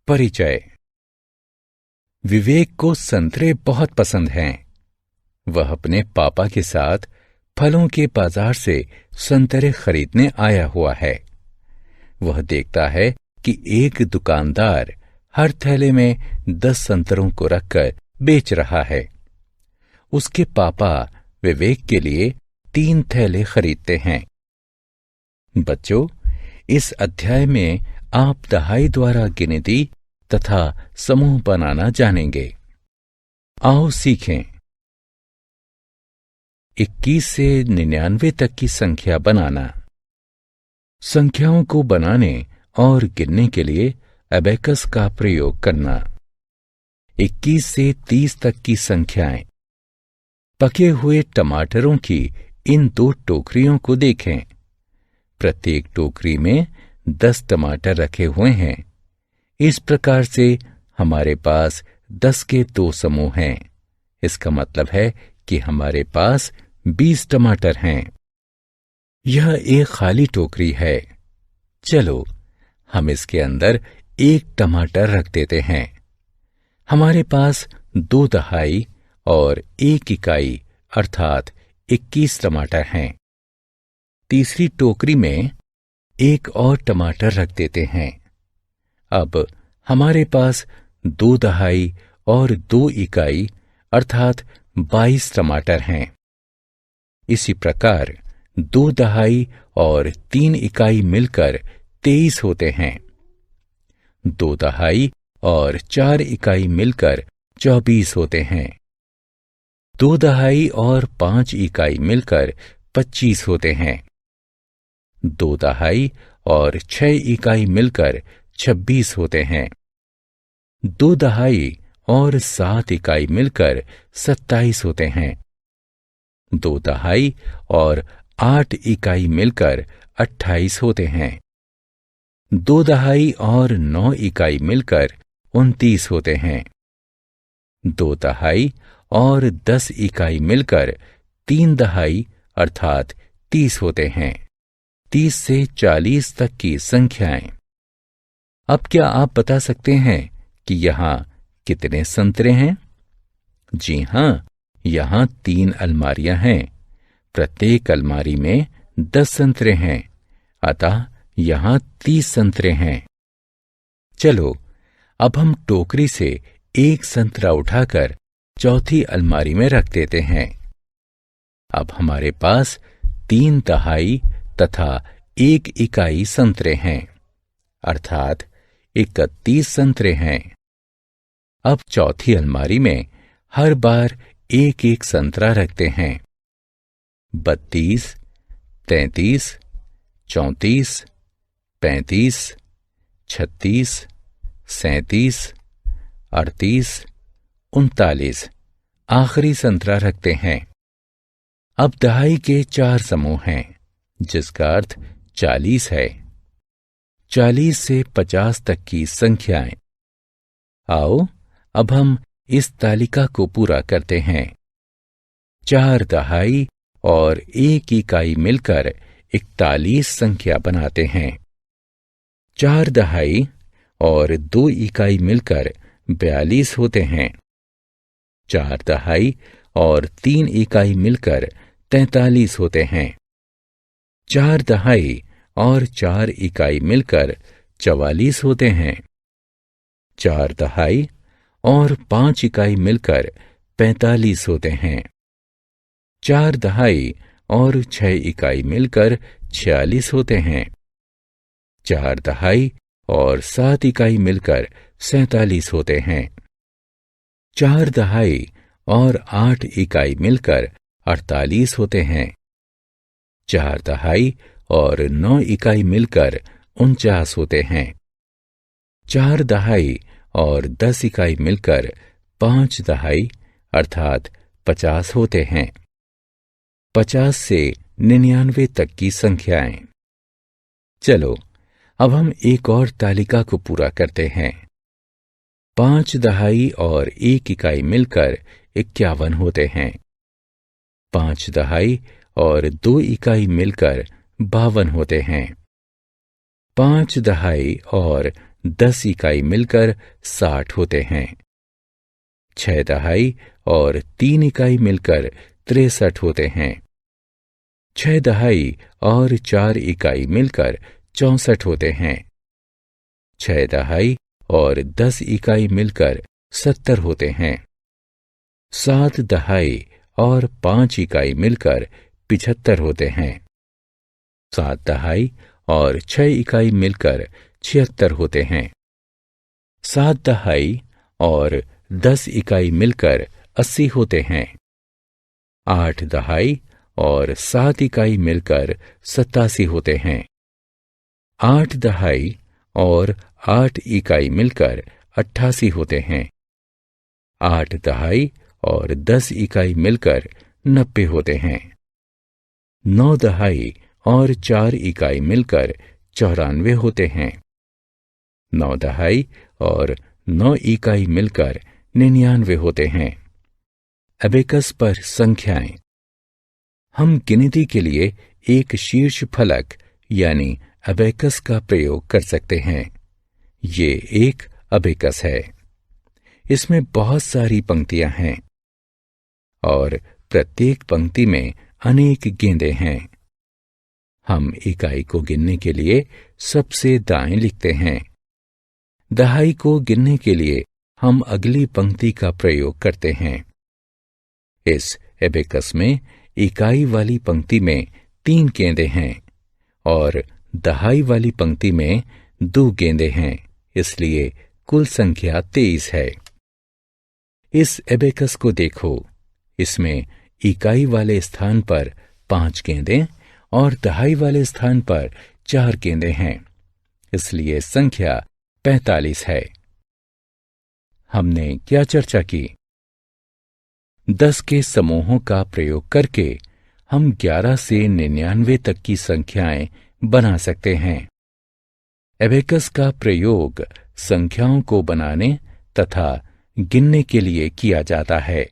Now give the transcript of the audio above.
परिचय। विवेक को संतरे बहुत पसंद हैं। वह अपने पापा के साथ फलों के बाजार से संतरे खरीदने आया हुआ है। वह देखता है कि एक दुकानदार हर थैले में 10 संतरों को रखकर बेच रहा है। उसके पापा विवेक के लिए 3 थैले खरीदते हैं। बच्चों, इस अध्याय में आप दहाई द्वारा गिनती तथा समूह बनाना जानेंगे। आओ सीखें। 21 से 99 तक की संख्या बनाना। संख्याओं को बनाने और गिनने के लिए अबेकस का प्रयोग करना। 21 से 30 तक की संख्याएं। पके हुए टमाटरों की इन 2 टोकरियों को देखें। प्रत्येक टोकरी में 10 टमाटर रखे हुए हैं। इस प्रकार से हमारे पास 10 के 2 समूह हैं। इसका मतलब है कि हमारे पास 20 टमाटर हैं। यह एक खाली टोकरी है। चलो, हम इसके अंदर 1 टमाटर रख देते हैं। हमारे पास 2 दहाई और 1 इकाई अर्थात 21 टमाटर हैं। तीसरी टोकरी में 1 और टमाटर रख देते हैं। अब हमारे पास 2 दहाई और 2 इकाई अर्थात 22 टमाटर हैं। इसी प्रकार 2 दहाई और 3 इकाई मिलकर 23 होते हैं। 2 दहाई और 4 इकाई मिलकर 24 होते हैं। 2 दहाई और 5 इकाई मिलकर 25 होते हैं। 2 दहाई और 6 इकाई मिलकर 26 होते हैं। 2 दहाई और 7 इकाई मिलकर 27 होते हैं। 2 दहाई और 8 इकाई मिलकर 28 होते हैं। 2 दहाई और 9 इकाई मिलकर 29 होते हैं। 2 दहाई और 10 इकाई मिलकर 3 दहाई अर्थात 30 होते हैं। 30 से 40 तक की संख्याएं। अब क्या आप बता सकते हैं कि यहां कितने संतरे हैं? जी हां, यहां 3 अलमारियां हैं। प्रत्येक अलमारी में 10 संतरे हैं। अतः यहां 30 संतरे हैं। चलो, अब हम टोकरी से 1 संतरा उठाकर चौथी अलमारी में रख देते हैं। अब हमारे पास 3 दहाई तथा 1 इकाई संतरे हैं, अर्थात 31 संतरे हैं। अब चौथी अलमारी में हर बार 1-1 संतरा रखते हैं। 32, 33, 34, 35, 36, 37, 38, 39 आखिरी संतरा रखते हैं। अब दहाई के 4 समूह हैं, जिसका अर्थ 40 है। 40 से 50 तक की संख्याएं। आओ, अब हम इस तालिका को पूरा करते हैं। 4 दहाई और 1 इकाई मिलकर 41 संख्या बनाते हैं। 4 दहाई और 2 इकाई मिलकर 42 होते हैं। 4 दहाई और 3 इकाई मिलकर 43 होते हैं। 4 दहाई और 4 इकाई मिलकर 44 होते हैं। 4 दहाई और 5 इकाई मिलकर 45 होते हैं। 4 दहाई और 6 इकाई मिलकर 46 होते हैं। 4 दहाई और 7 इकाई मिलकर 47 होते हैं। 4 दहाई और 8 इकाई मिलकर 48 होते हैं। 4 दहाई और 9 इकाई मिलकर 49 होते हैं। 4 दहाई और 10 इकाई मिलकर 5 दहाई अर्थात 50 होते हैं। 50 से 99 तक की संख्याएं। चलो, अब हम एक और तालिका को पूरा करते हैं। 5 दहाई और 1 इकाई मिलकर 51 होते हैं। 5 दहाई और 2 इकाई मिलकर 52 होते हैं। 5 दहाई और 10 इकाई मिलकर 60 होते हैं। 6 दहाई और 3 इकाई मिलकर 63 होते हैं। 6 दहाई और 4 इकाई मिलकर 64 होते हैं। 6 दहाई और 10 इकाई मिलकर 70 होते हैं। 7 दहाई और 5 इकाई मिलकर 75 होते हैं। 7 दहाई और 6 इकाई मिलकर 76 होते हैं। 7 दहाई और 10 इकाई मिलकर 80 होते हैं। 8 दहाई और 7 इकाई मिलकर 87 होते हैं। 8 दहाई और 8 इकाई मिलकर 88 होते हैं। 8 दहाई और 10 इकाई मिलकर 90 होते हैं। 9 दहाई और 4 इकाई मिलकर 94 होते हैं। 9 दहाई और 9 इकाई मिलकर 99 होते हैं। अबेकस पर संख्याएं। हम गिनती के लिए एक शीर्ष फलक यानी अबेकस का प्रयोग कर सकते हैं। ये एक अबेकस है। इसमें बहुत सारी पंक्तियां हैं और प्रत्येक पंक्ति में अनेक गेंदें हैं। हम इकाई को गिनने के लिए सबसे दाएं लिखते हैं। दहाई को गिनने के लिए हम अगली पंक्ति का प्रयोग करते हैं। इस एबेकस में इकाई वाली पंक्ति में 3 गेंदें हैं और दहाई वाली पंक्ति में 2 गेंदें हैं, इसलिए कुल संख्या 23 है। इस एबेकस को देखो। इसमें इकाई वाले स्थान पर 5 गेंदें और दहाई वाले स्थान पर 4 गेंदें हैं, इसलिए संख्या 45 है। हमने क्या चर्चा की? 10 के समूहों का प्रयोग करके हम 11 से 99 तक की संख्याएं बना सकते हैं। एबेकस का प्रयोग संख्याओं को बनाने तथा गिनने के लिए किया जाता है।